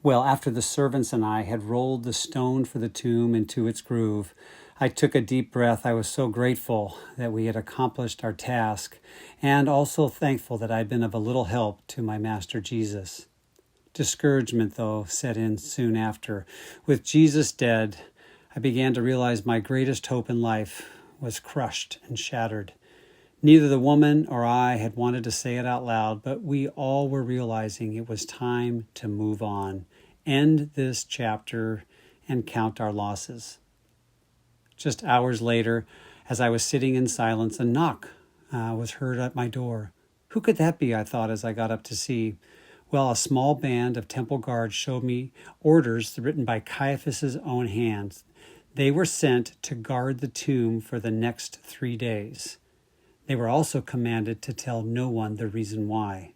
Well, after the servants and I had rolled the stone for the tomb into its groove, I took a deep breath. I was so grateful that we had accomplished our task, and also thankful that I'd been of a little help to my Master Jesus. Discouragement, though, set in soon after. With Jesus dead, I began to realize my greatest hope in life was crushed and shattered. Neither the woman or I had wanted to say it out loud, but we all were realizing it was time to move on, end this chapter, and count our losses. Just hours later, as I was sitting in silence, a knock was heard at my door. Who could that be, I thought as I got up to see. Well, a small band of temple guards showed me orders written by Caiaphas's own hands. They were sent to guard the tomb for the next 3 days. They were also commanded to tell no one the reason why.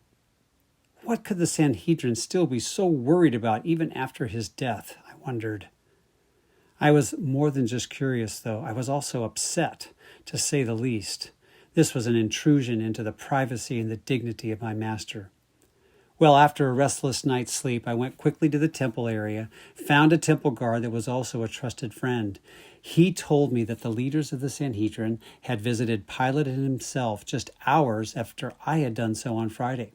What could the Sanhedrin still be so worried about even after his death, I wondered. I was more than just curious, though. I was also upset, to say the least. This was an intrusion into the privacy and the dignity of my master. Well, after a restless night's sleep, I went quickly to the temple area, found a temple guard that was also a trusted friend. He told me that the leaders of the Sanhedrin had visited Pilate and himself just hours after I had done so on Friday.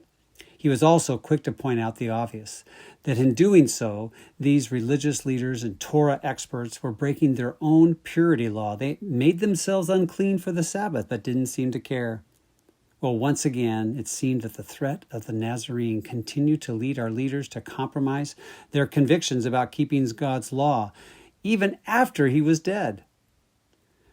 He was also quick to point out the obvious, that in doing so, these religious leaders and Torah experts were breaking their own purity law. They made themselves unclean for the Sabbath, but didn't seem to care. Well, once again, it seemed that the threat of the Nazarene continued to lead our leaders to compromise their convictions about keeping God's law, even after he was dead.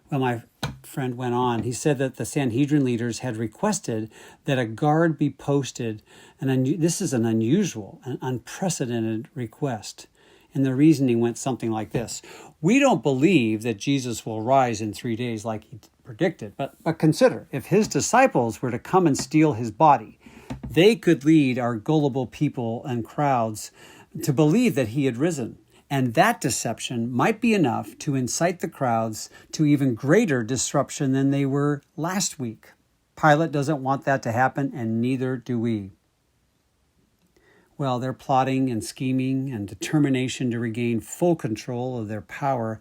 Well, my friend went on. He said that the Sanhedrin leaders had requested that a guard be posted, and this is an unusual and unprecedented request. And the reasoning went something like this. We don't believe that Jesus will rise in 3 days like he predicted, but consider, if his disciples were to come and steal his body, they could lead our gullible people and crowds to believe that he had risen. And that deception might be enough to incite the crowds to even greater disruption than they were last week. Pilate doesn't want that to happen, and neither do we. Well, their plotting and scheming and determination to regain full control of their power,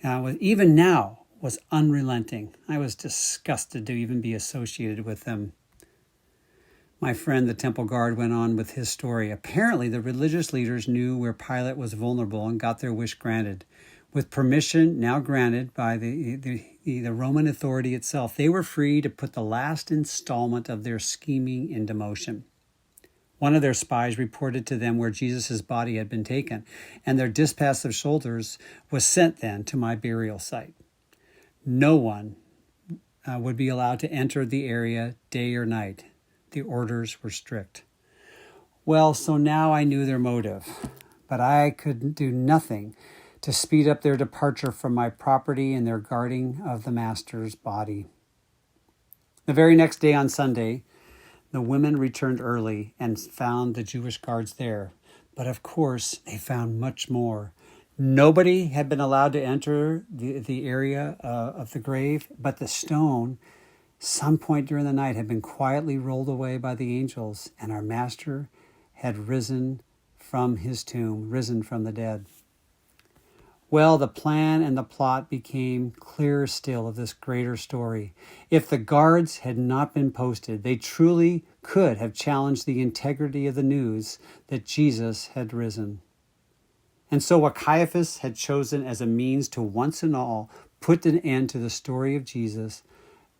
even now, was unrelenting. I was disgusted to even be associated with them. My friend, the temple guard, went on with his story. Apparently, the religious leaders knew where Pilate was vulnerable and got their wish granted. With permission now granted by the Roman authority itself, they were free to put the last installment of their scheming into motion. One of their spies reported to them where Jesus' body had been taken, and their dispatch of soldiers was sent then to my burial site. No one would be allowed to enter the area day or night. The orders were strict. Well, so now I knew their motive, but I could do nothing to speed up their departure from my property and their guarding of the Master's body. The very next day on Sunday, the women returned early and found the Jewish guards there. But of course, they found much more. Nobody had been allowed to enter the area of the grave, but the stone, some point during the night, had been quietly rolled away by the angels, and our Master had risen from his tomb, risen from the dead. Well, the plan and the plot became clearer still of this greater story. If the guards had not been posted, they truly could have challenged the integrity of the news that Jesus had risen. And so what Caiaphas had chosen as a means to once and all put an end to the story of Jesus,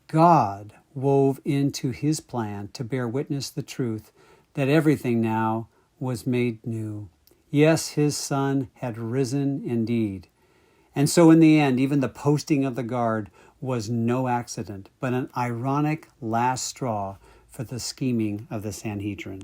God wove into his plan to bear witness the truth that everything now was made new. Yes, his Son had risen indeed. And so in the end, even the posting of the guard was no accident, but an ironic last straw for the scheming of the Sanhedrin.